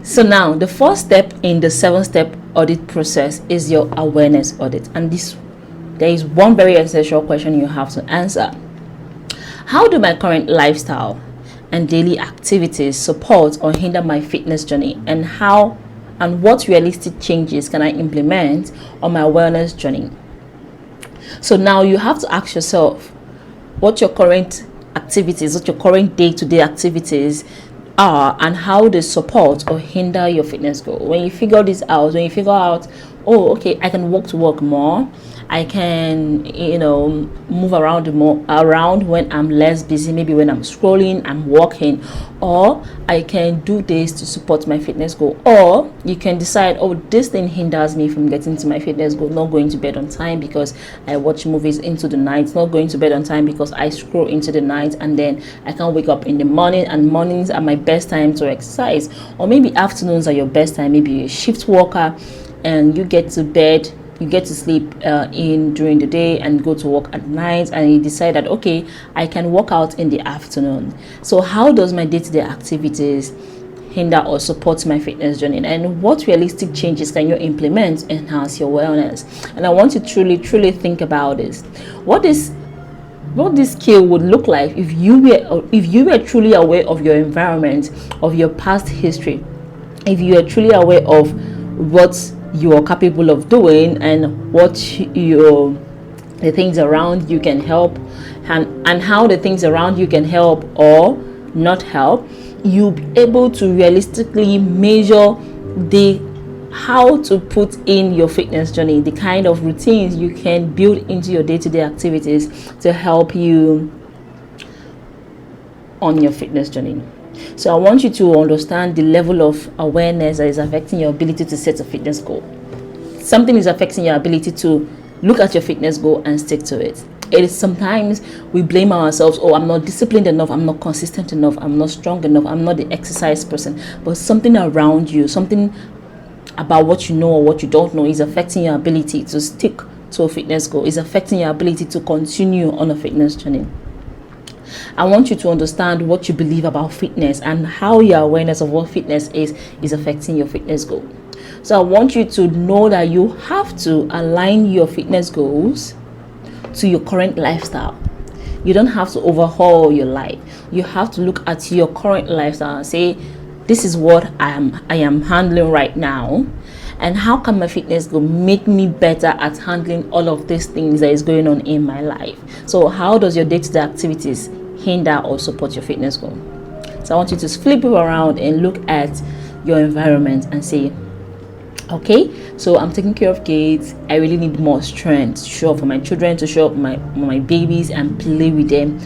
So now the first step in the 7-step audit process is your awareness audit, and there is one very essential question you have to answer. How do my current lifestyle and daily activities support or hinder my fitness journey, and what realistic changes can I implement on my wellness journey? So now you have to ask yourself what your current activities, what your current day-to-day activities are, and how they support or hinder your fitness goal. When you figure this out, oh, okay, I can walk to work more, I can move around when I'm less busy, maybe when I'm scrolling, I'm walking, or I can do this to support my fitness goal. Or you can decide, oh, this thing hinders me from getting to my fitness goal. Not going to bed on time because I watch movies into the night, not going to bed on time because I scroll into the night, and then I can't wake up in the morning, and mornings are my best time to exercise. Or maybe afternoons are your best time. Maybe you're a shift worker and you get to sleep in during the day and go to work at night, and you decide that, okay, I can work out in the afternoon. So how does my day-to-day activities hinder or support my fitness journey, and what realistic changes can you implement to enhance your wellness? And I want you to truly think about this. What this skill would look like if you were truly aware of your environment, of your past history, if you are truly aware of what you are capable of doing, and what the things around you can help, and how the things around you can help or not help. You'll be able to realistically measure how to put in your fitness journey, the kind of routines you can build into your day-to-day activities to help you on your fitness journey. So I want you to understand the level of awareness that is affecting your ability to set a fitness goal. Something is affecting your ability to look at your fitness goal and stick to it. It is sometimes we blame ourselves. Oh, I'm not disciplined enough, I'm not consistent enough, I'm not strong enough, I'm not the exercise person. But something around you, something about what you know or what you don't know, is affecting your ability to stick to a fitness goal, is affecting your ability to continue on a fitness journey. I want you to understand what you believe about fitness and how your awareness of what fitness is affecting your fitness goal. So I want you to know that you have to align your fitness goals to your current lifestyle. You don't have to overhaul your life. You have to look at your current lifestyle and say, this is what I am handling right now, and how can my fitness goal make me better at handling all of these things that is going on in my life? So how does your day-to-day activities hinder or support your fitness goal? So I want you to flip it around and look at your environment and say, okay, so I'm taking care of kids. I really need more strength to show up for my children, to show up my babies and play with them.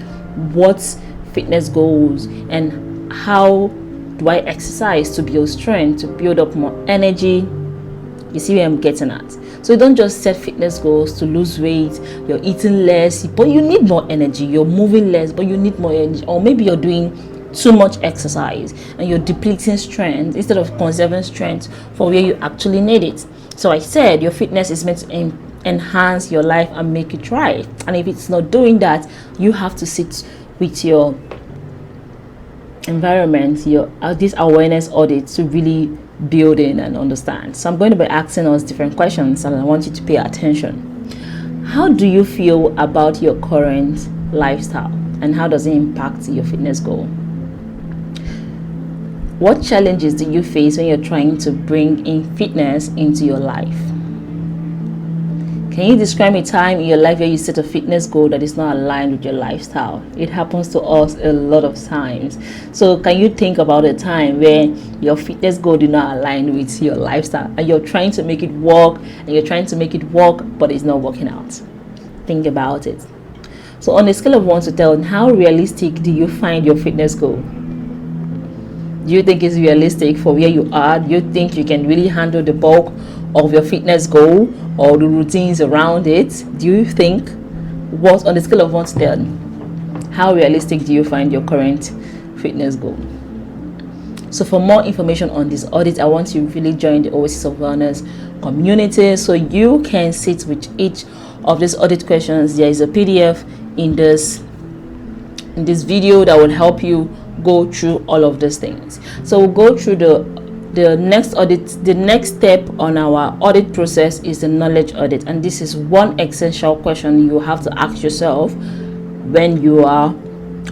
What's fitness goals, and how do I exercise to build strength, to build up more energy? You see where I'm getting at? So you don't just set fitness goals to lose weight. You're eating less, but you need more energy. You're moving less, but you need more energy. Or maybe you're doing too much exercise and you're depleting strength instead of conserving strength for where you actually need it. So I said your fitness is meant to enhance your life and make it right. And if it's not doing that, you have to sit with your environment, this awareness audit, to really build in and understand. So I'm going to be asking us different questions, and I want you to pay attention. How do you feel about your current lifestyle, and how does it impact your fitness goal? What challenges do you face when you're trying to bring in fitness into your life? Can you describe a time in your life where you set a fitness goal that is not aligned with your lifestyle? It happens to us a lot of times. So can you think about a time where your fitness goal did not align with your lifestyle, and you're trying to make it work, but it's not working out? Think about it. So on a scale of 1 to 10, how realistic do you find your fitness goal? Do you think it's realistic for where you are? Do you think you can really handle the bulk of your fitness goal or the routines around it? Do you think, what on the scale of 1 to 10, how realistic do you find your current fitness goal? So for more information on this audit, I want you to really join the Oasis of Wellness community so you can sit with each of these audit questions. There is a PDF in this video that will help you go through all of these things. So we'll go through the the next step on our audit process is the knowledge audit, and this is one essential question you have to ask yourself when you are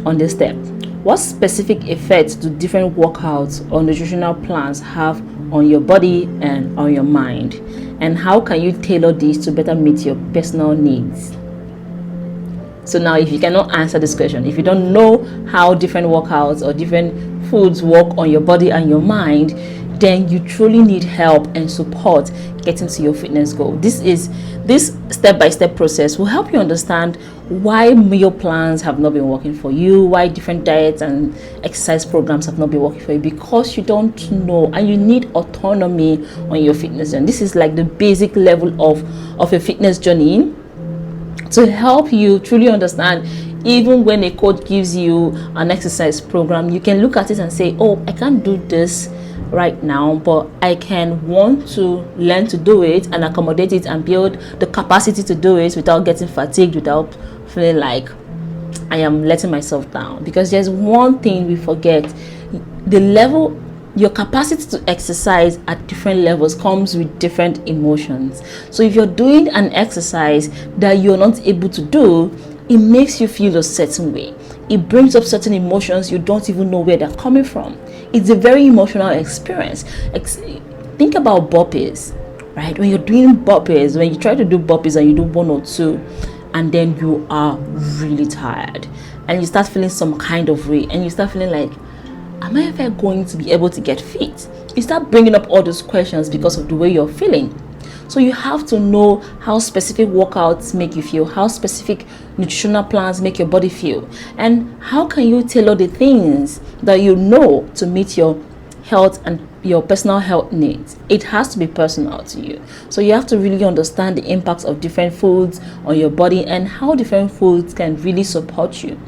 on this step. What specific effects do different workouts or nutritional plans have on your body and on your mind, and how can you tailor these to better meet your personal needs? So now, if you cannot answer this question, if you don't know how different workouts or different foods work on your body and your mind, then you truly need help and support getting to your fitness goal. This step-by-step process will help you understand why meal plans have not been working for you, why different diets and exercise programs have not been working for you, because you don't know and you need autonomy on your fitness journey. This is like the basic level of a fitness journey to help you truly understand. Even when a coach gives you an exercise program, you can look at it and say, oh, I can't do this right now, but I can want to learn to do it and accommodate it and build the capacity to do it without getting fatigued, without feeling like I am letting myself down. Because there's one thing we forget: the level, your capacity to exercise at different levels comes with different emotions. So if you're doing an exercise that you're not able to do, it makes you feel a certain way. It brings up certain emotions you don't even know where they're coming from. It's a very emotional experience. Think about burpees, right? When you're doing burpees, when you try to do burpees and you do one or two, and then you are really tired and you start feeling some kind of way, and you start feeling like, am I ever going to be able to get fit? You start bringing up all those questions because of the way you're feeling. So you have to know how specific workouts make you feel, how specific nutritional plans make your body feel, and how can you tailor the things that you know to meet your health and your personal health needs. It has to be personal to you. So you have to really understand the impacts of different foods on your body and how different foods can really support you.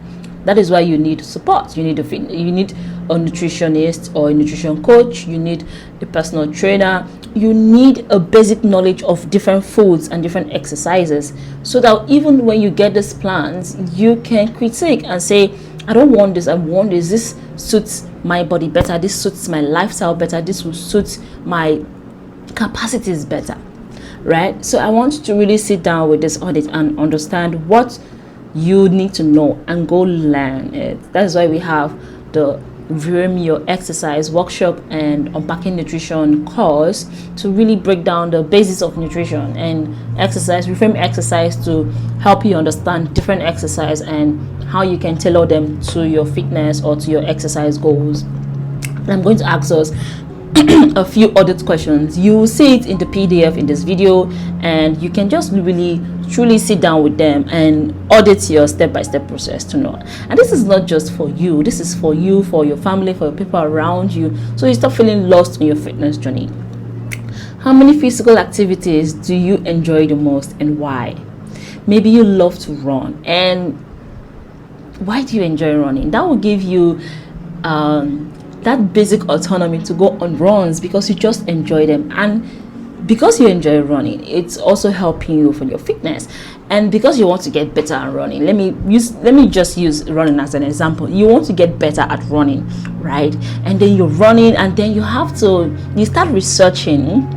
That is why you need support. You need a nutritionist or a nutrition coach. You need a personal trainer. You need a basic knowledge of different foods and different exercises, so that even when you get these plans, you can critique and say, I don't want this, I want this. This suits my body better. This suits my lifestyle better. This will suit my capacities better, right? So I want you to really sit down with this audit and understand what you need to know and go learn it. That's why we have the Viewing Your Exercise workshop and Unpacking Nutrition course, to really break down the basics of nutrition and exercise, reframe exercise to help you understand different exercise and how you can tailor them to your fitness or to your exercise goals. And I'm going to ask us a few audit questions. You will see it in the PDF in this video, and you can just really truly sit down with them and audit your step-by-step process to know. And this is not just for you, this is for you, for your family, for your people around you, so you stop feeling lost on your fitness journey. How many physical activities do you enjoy the most and why? Maybe you love to run, and why do you enjoy running? That will give you that basic autonomy to go on runs because you just enjoy them. And because you enjoy running, it's also helping you for your fitness. And because you want to get better at running, let me just use running as an example. You want to get better at running, right? And then you're running, and then you start researching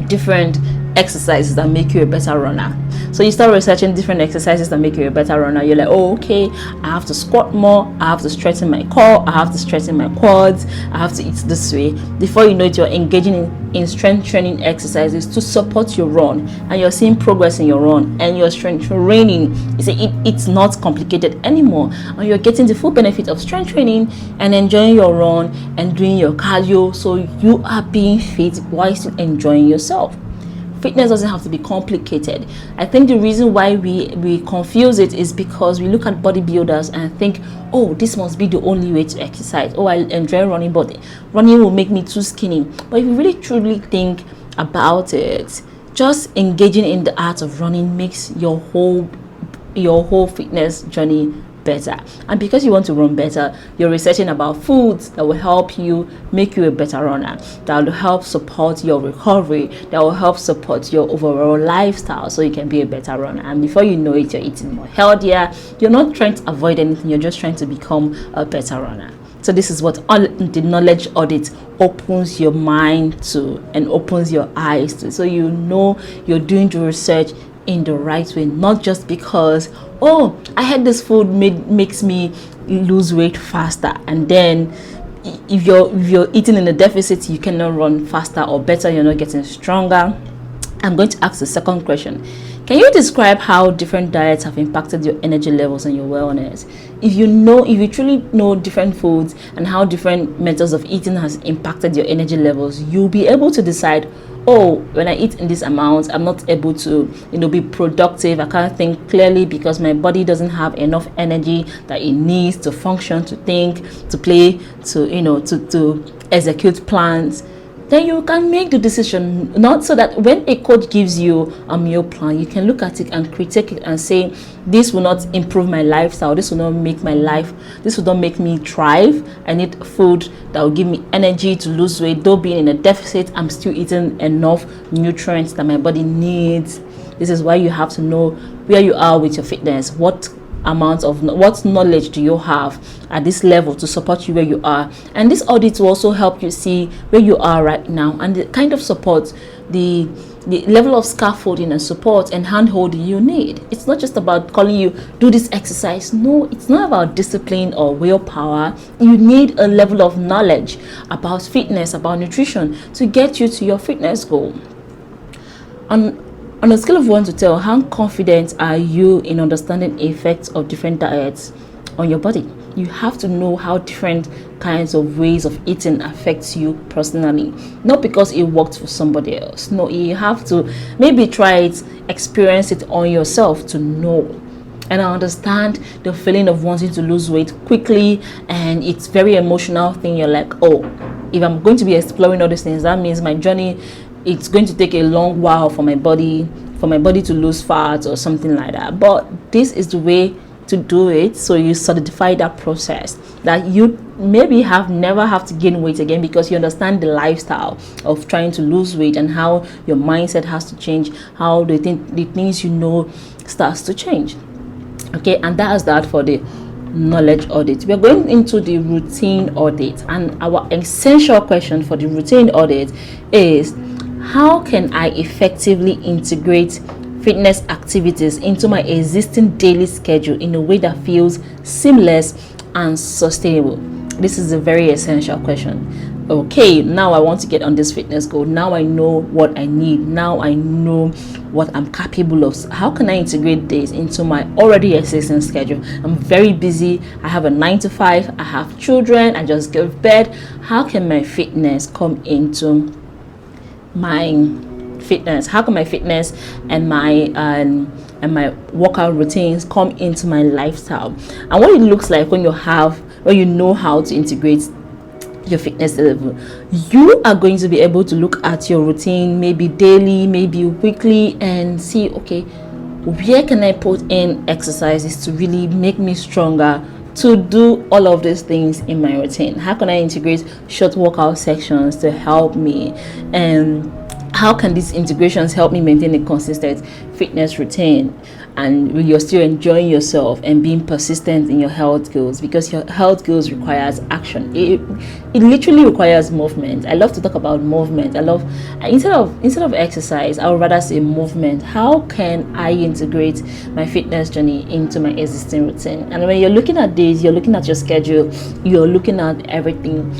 different exercises that make you a better runner. So you start researching different exercises that make you a better runner. You're like, oh, okay, I have to squat more, I have to strengthen my core, I have to strengthen my quads, I have to eat this way. Before you know it, you're engaging in strength training exercises to support your run, and you're seeing progress in your run, and your strength training it's not complicated anymore, and you're getting the full benefit of strength training and enjoying your run and doing your cardio. So you are being fit while still enjoying yourself. Fitness doesn't have to be complicated. I think the reason why we confuse it is because we look at bodybuilders and think, oh, this must be the only way to exercise. Oh, I enjoy running, but running will make me too skinny. But if you really truly think about it, just engaging in the art of running makes your whole fitness journey better. And because you want to run better, you're researching about foods that will help you make you a better runner, that will help support your recovery, that will help support your overall lifestyle, so you can be a better runner. And before you know it, you're eating more healthier. You're not trying to avoid anything, you're just trying to become a better runner. So this is what the knowledge audit opens your mind to and opens your eyes to, so you know you're doing the research in the right way, not just because, oh, I had this food makes me lose weight faster, and then if you're eating in a deficit, you cannot run faster or better, you're not getting stronger. I'm going to ask the second question. Can you describe how different diets have impacted your energy levels and your wellness? If you truly know different foods and how different methods of eating has impacted your energy levels, you'll be able to decide, oh, when I eat in this amount, I'm not able to, be productive. I can't think clearly because my body doesn't have enough energy that it needs to function, to think, to play, to execute plans. Then you can make the decision, not so that when a coach gives you a meal plan, you can look at it and critique it and say, this will not improve my lifestyle, this will not make me thrive. I need food that will give me energy to lose weight. Though being in a deficit, I'm still eating enough nutrients that my body needs. This is why you have to know where you are with your fitness. What knowledge do you have at this level to support you where you are? And this audit will also help you see where you are right now and the kind of support, the level of scaffolding and support and hand-holding you need. It's not just about calling you, do this exercise. No, it's not about discipline or willpower. You need a level of knowledge about fitness, about nutrition to get you to your fitness goal. On a scale of 1 to 10, how confident are you in understanding the effects of different diets on your body? You have to know how different kinds of ways of eating affects you personally. Not because it worked for somebody else. No, you have to maybe try it, experience it on yourself to know. And I understand the feeling of wanting to lose weight quickly, and it's very emotional thing. You're like, oh, if I'm going to be exploring all these things, that means my journey, it's going to take a long while for my body to lose fat or something like that. But this is the way to do it, so you solidify that process, that you maybe never have to gain weight again, because you understand the lifestyle of trying to lose weight and how your mindset has to change, how the things starts to change. Okay, and that is that for the knowledge audit. We're going into the routine audit, and our essential question for the routine audit is, how can I effectively integrate fitness activities into my existing daily schedule in a way that feels seamless and sustainable? This is a very essential question. Okay, now I want to get on this fitness goal. Now I know what I need. Now I know what I'm capable of. How can I integrate this into my already existing schedule? I'm very busy. I have a 9 to 5. I have children. I just give birth. How can my fitness come into my fitness? How can my fitness and my workout routines come into my lifestyle? And what it looks like when you know how to integrate your fitness level, you are going to be able to look at your routine, maybe daily, maybe weekly, and see, okay, where can I put in exercises to really make me stronger to do all of these things in my routine? How can I integrate short workout sections to help me? And how can these integrations help me maintain a consistent fitness routine, and you're still enjoying yourself and being persistent in your health goals? Because your health goals requires action. It literally requires movement. I love to talk about movement. Instead of exercise, I would rather say movement. How can I integrate my fitness journey into my existing routine? And when you're looking at this, you're looking at your schedule, you're looking at everything.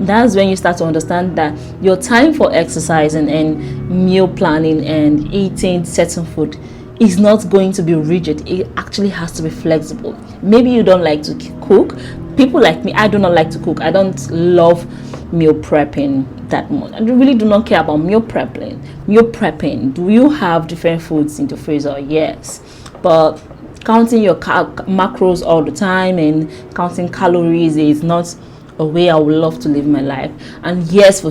That's when you start to understand that your time for exercising and meal planning and eating certain food is not going to be rigid. It actually has to be flexible. Maybe you don't like to cook. People like me, I do not like to cook. I don't love meal prepping that much. I really do not care about meal prepping. Do you have different foods in the freezer? Yes, but counting your macros all the time and counting calories is not a way I would love to live my life. And yes, for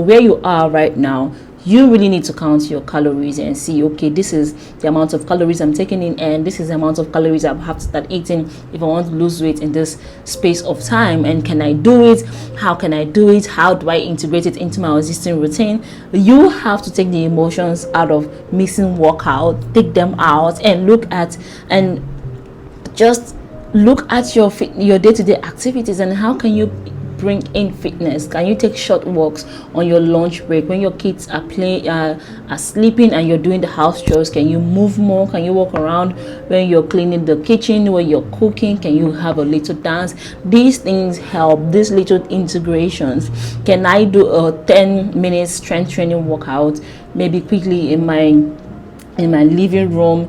where you are right now, you really need to count your calories and see, okay, this is the amount of calories I'm taking in, and this is the amount of calories I have to start eating if I want to lose weight in this space of time. And can I do it? How can I do it? How do I integrate it into my existing routine? You have to take the emotions out of missing workout, take them out, and look at your day-to-day activities, and how can you bring in fitness? Can you take short walks on your lunch break when your kids are playing, are sleeping, and you're doing the house chores? Can you move more? Can you walk around when you're cleaning the kitchen, when you're cooking? Can you have a little dance? These things help. These little integrations. Can I do a 10-minute strength training workout, maybe quickly in my living room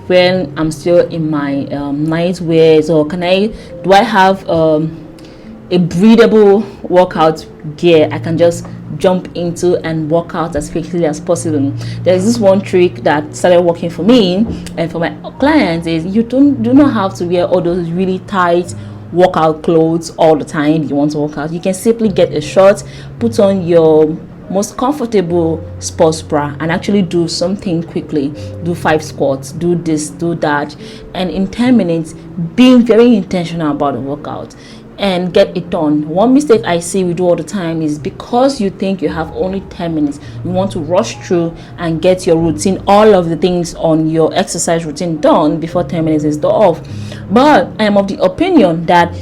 when I'm still in my night wears? Or do I have a breathable workout gear I can just jump into and work out as quickly as possible? There's this one trick that started working for me and for my clients, is you do not have to wear all those really tight workout clothes all the time. You want to work out, you can simply get a shirt, put on your most comfortable sports bra, and actually do something quickly. Do 5 squats, do this, do that, and in 10 minutes being very intentional about the workout and get it done. One mistake I see we do all the time is, because you think you have only 10 minutes, you want to rush through and get your routine, all of the things on your exercise routine done before 10 minutes is off. But I am of the opinion that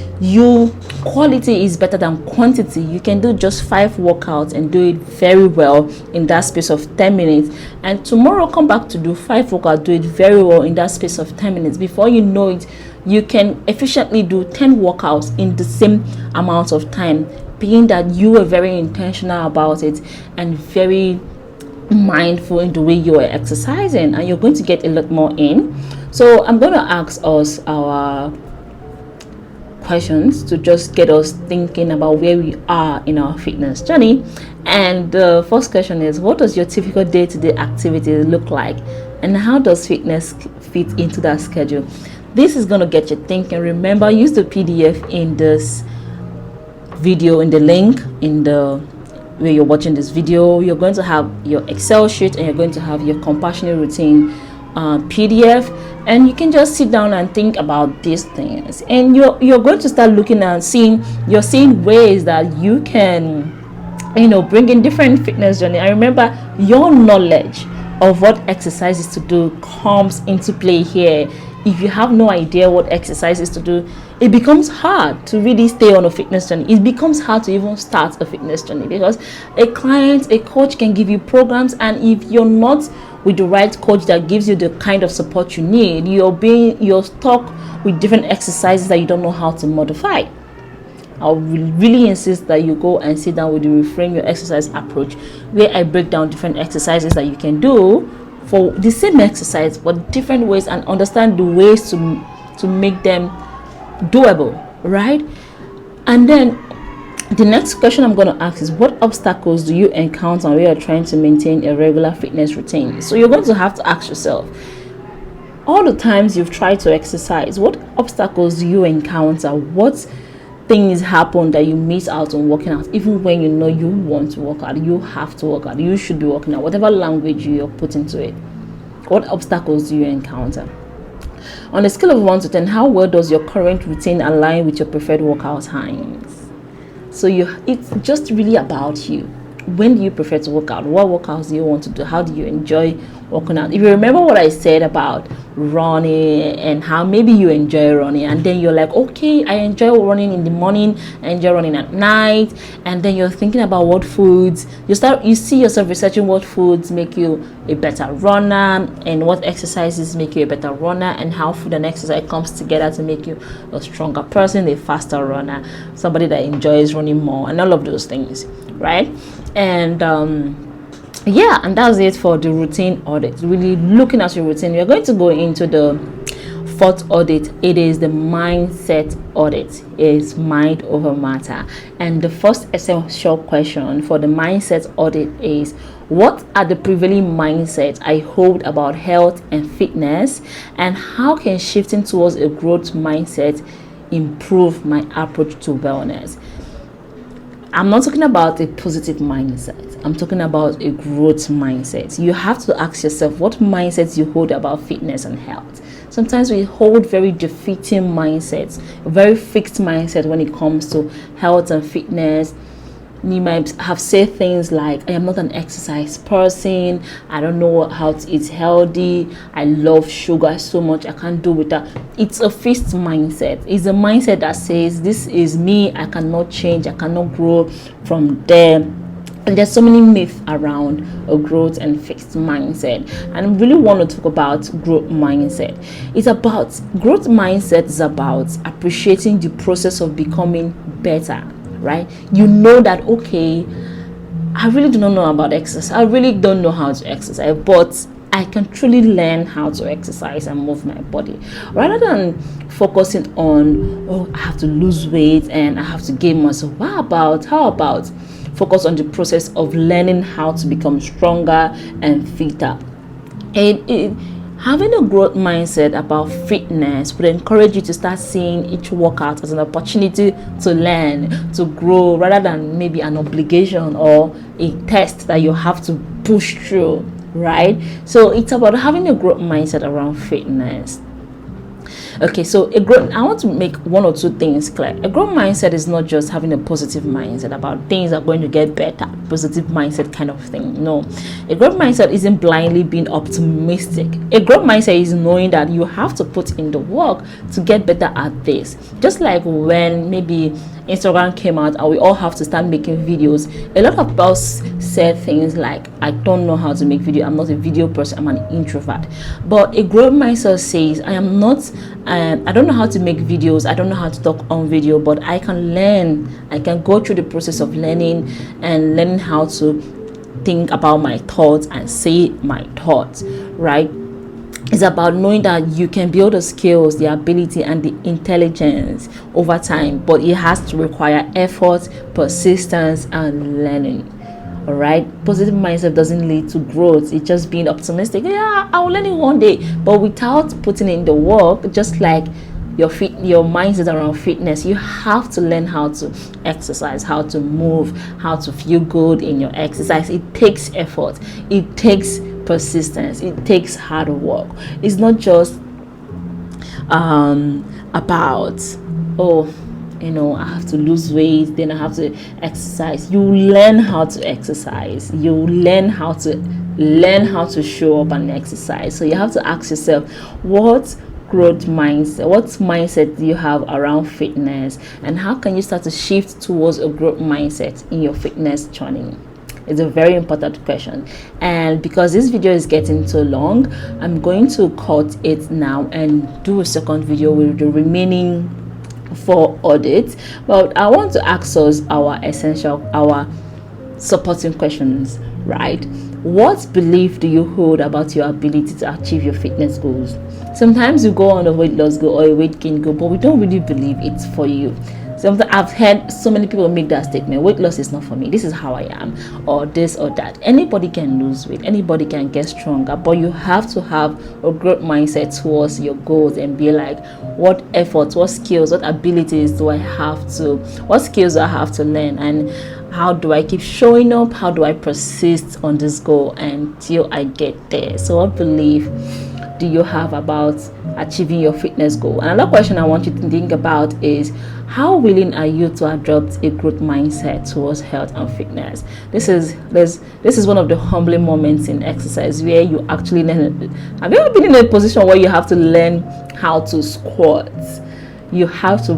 quality is better than quantity. You can do just 5 workouts and do it very well in that space of 10 minutes, and tomorrow come back to do 5 workouts, do it very well in that space of 10 minutes. Before you know it, you can efficiently do 10 workouts in the same amount of time, being that you were very intentional about it and very mindful in the way you are exercising, and you're going to get a lot more in. So I'm going to ask us our questions to just get us thinking about where we are in our fitness journey. And the first question is, what does your typical day-to-day activity look like, and how does fitness fit into that schedule? This is going to get you thinking. Remember, use the PDF in this video, in the link in the where you're watching this video. You're going to have your Excel sheet, and you're going to have your compassionate routine PDF, and you can just sit down and think about these things, and you're going to start looking and seeing ways that you can bring in different fitness journey. I remember, your knowledge of what exercises to do comes into play here. If you have no idea what exercises to do, it becomes hard to really stay on a fitness journey. It becomes hard to even start a fitness journey, because a coach can give you programs, and if you're not with the right coach that gives you the kind of support you need, you're stuck with different exercises that you don't know how to modify. I will really insist that you go and sit down with the Reframe Your Exercise approach, where I break down different exercises that you can do for the same exercise but different ways, and understand the ways to make them doable, right? And then the next question I'm going to ask is, what obstacles do you encounter when you're trying to maintain a regular fitness routine? So you're going to have to ask yourself, all the times you've tried to exercise, what obstacles do you encounter? What things happen that you miss out on working out? Even when you know you want to work out, you have to work out, you should be working out, whatever language you're putting to it. What obstacles do you encounter? On a scale of 1 to 10, how well does your current routine align with your preferred workout times? So it's just really about you. When do you prefer to work out? What workouts do you want to do? How do you enjoy working out? If you remember what I said about running and how maybe you enjoy running, and then you're like, okay, I enjoy running in the morning, I enjoy running at night, and then you're thinking about what foods you see yourself researching, what foods make you a better runner, and what exercises make you a better runner, and how food and exercise comes together to make you a stronger person, a faster runner, somebody that enjoys running more, and all of those things, right? And and that's it for the routine audit. Really looking at your routine. We're going to go into the fourth audit. It is the mindset audit. It's mind over matter. And the first essential question for the mindset audit is, what are the prevailing mindsets I hold about health and fitness, and how can shifting towards a growth mindset improve my approach to wellness? I'm not talking about a positive mindset. I'm talking about a growth mindset. You have to ask yourself what mindsets you hold about fitness and health. Sometimes we hold very defeating mindsets, a very fixed mindset when it comes to health and fitness. You might have said things like, I am not an exercise person, I don't know how to eat healthy, I love sugar so much, I can't do with that. It's a fixed mindset. It's a mindset that says, this is me, I cannot change, I cannot grow from there. And there's so many myths around a growth and fixed mindset, and I really want to talk about growth mindset. Growth mindset is about appreciating the process of becoming better, right? You know that, okay, I really do not know about exercise, I really don't know how to exercise, but I can truly learn how to exercise and move my body, rather than focusing on, oh, I have to lose weight and I have to gain muscle. How about focus on the process of learning how to become stronger and fitter? Having a growth mindset about fitness would encourage you to start seeing each workout as an opportunity to learn, to grow, rather than maybe an obligation or a test that you have to push through, right? So it's about having a growth mindset around fitness. Okay, so I want to make one or two things clear. A growth mindset is not just having a positive mindset about things are going to get better, positive mindset kind of thing. No, a growth mindset isn't blindly being optimistic. A growth mindset is knowing that you have to put in the work to get better at this. Just like when maybe Instagram came out and we all have to start making videos, a lot of us said things like, I don't know how to make video, I'm not a video person, I'm an introvert. But a growth mindset says, I don't know how to make videos, I don't know how to talk on video, but I can learn, I can go through the process of learning and learning how to think about my thoughts and say my thoughts, right? It's about knowing that you can build the skills, the ability, and the intelligence over time, but it has to require effort, persistence, and learning. All right, positive mindset doesn't lead to growth. It's just being optimistic. Yeah, I will learn it one day, but without putting in the work, just like your mindset around fitness, you have to learn how to exercise, how to move, how to feel good in your exercise. It takes effort, it takes persistence, it takes hard work. It's not just about, oh, I have to lose weight, then I have to exercise. You learn how to exercise, you learn how to show up and exercise. So you have to ask yourself, what mindset do you have around fitness, and how can you start to shift towards a growth mindset in your fitness journey? It's a very important question, and because this video is getting too long, I'm going to cut it now and do a second video with the remaining 4 audits. But I want to ask us our supporting questions, right? What belief do you hold about your ability to achieve your fitness goals? Sometimes you go on a weight loss goal or a weight gain goal, but we don't really believe it's for you. Sometimes I've heard so many people make that statement, weight loss is not for me, this is how I am, or this or that. Anybody can lose weight, anybody can get stronger, but you have to have a growth mindset towards your goals and be like, what efforts, what skills, what abilities what skills do I have to learn, and how do I keep showing up, how do I persist on this goal until I get there? So what belief do you have about achieving your fitness goal? Another question I want you to think about is, how willing are you to adopt a growth mindset towards health and fitness? This is one of the humbling moments in exercise where you actually learn. Have you ever been in a position where you have to learn how to squat? You have to,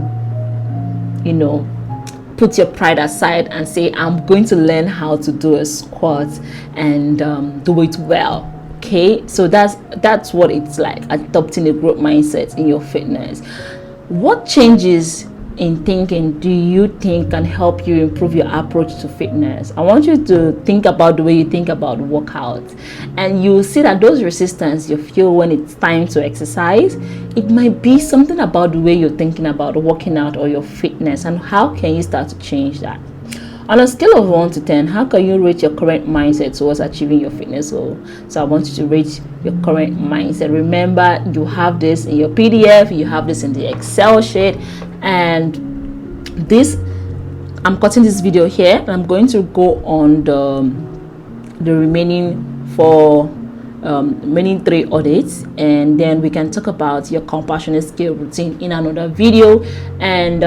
put your pride aside and say, I'm going to learn how to do a squat and do it well. Okay, so that's what it's like, adopting a growth mindset in your fitness. What changes in thinking do you think can help you improve your approach to fitness? I want you to think about the way you think about workouts, and you'll see that those resistance you feel when it's time to exercise, it might be something about the way you're thinking about working out or your fitness. And how can you start to change that? On a scale of 1 to 10, how can you rate your current mindset towards achieving your fitness goal? So I want you to rate your current mindset. Remember, you have this in your PDF, you have this in the Excel sheet, and I'm cutting this video here, and I'm going to go on the remaining 4 remaining 3 audits, and then we can talk about your compassionate scale routine in another video, and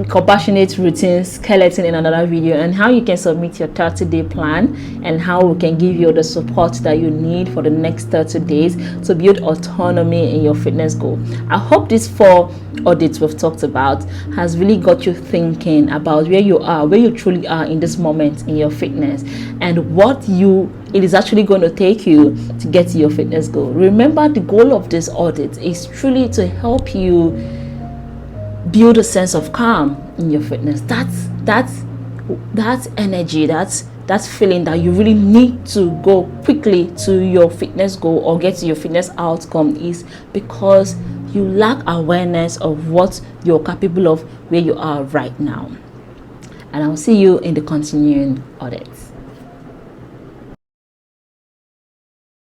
compassionate routine skeleton in another video, and how you can submit your 30-day plan, and how we can give you the support that you need for the next 30 days to build autonomy in your fitness goal. I hope these 4 audits we've talked about has really got you thinking about where you are, where you truly are in this moment in your fitness, and what it is actually going to take you to get to your fitness goal. Remember, the goal of this audit is truly to help you build a sense of calm in your fitness. That's energy, that's feeling that you really need to go quickly to your fitness goal or get to your fitness outcome, is because you lack awareness of what you're capable of where you are right now. And I'll see you in the continuing audits.